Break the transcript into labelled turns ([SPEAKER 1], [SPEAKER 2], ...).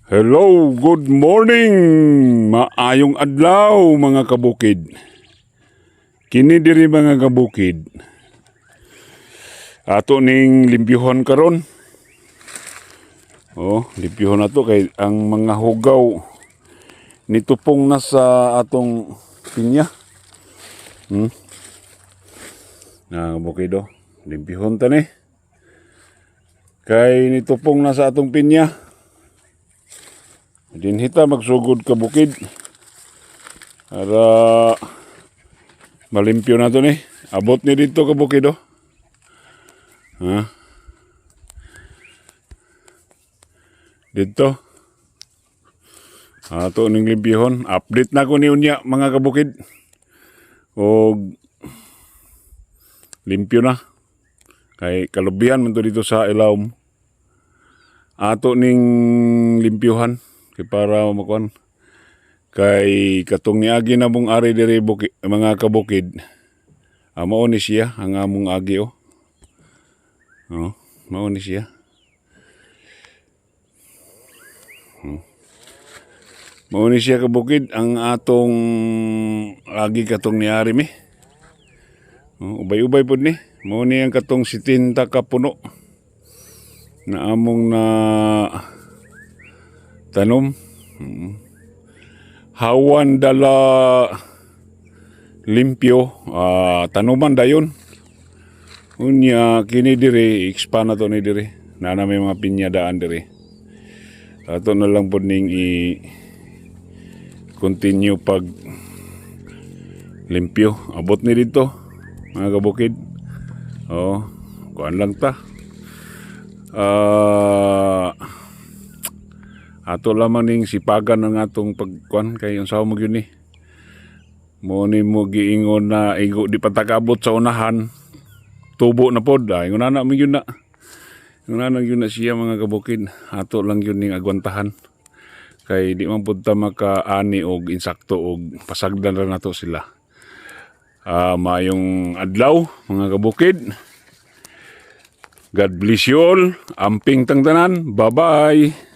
[SPEAKER 1] Hello, good morning! Maayong adlaw mga kabukid. Kini diri mga kabukid. Ato ning limpyuhon karon. Limpyuhon nato kay ang mga hugaw nitupong na sa atong pinya. Kabukid limpyuhon ta ni. Kay nitupong na sa atong pinya. Dinhita magsugod ka bukid para malimpyo na to ni. Abot ni dito ka bukid dito ato ning limpyuhon. Update na ko ni unya mga kabukid o limpyo na kay kalubihan man to dito sa ilawom. Ato ning limpyuhan kay para makuan kay katong niagi na mong ari diri mga kabukid. Mao ni siya ang among agi mao ni siya. Mao ni siya kabukid ang atong agi katong niari mi. Ubay-ubay pud ni. Mao ni ang katong 70 ka puno na among na tanom. Hawan dala limpyo tanuman dayon. Unya kini diri expand na to ni diri. Na may mga pinyadaan diri. Ato na lang pud ning continue pag limpyo. Abot ni dito mga kabukid. Kuan lang ta. Ato lamang ning sipagan ng atong pagkuan kay unsa mo gyud ni. Mo ni mo giingon na igo di patakabot sa unahan. Tubo na pod ingon na mi gyud na. Ingon na gyud na siya mga kabukid. Ato lang gyud ning agwantahan. Kay di man pud ta makaani og insakto og pasagdan ra nato sila. Maayong adlaw mga kabukid. God bless you all. Amping tang tanan. Bye-bye.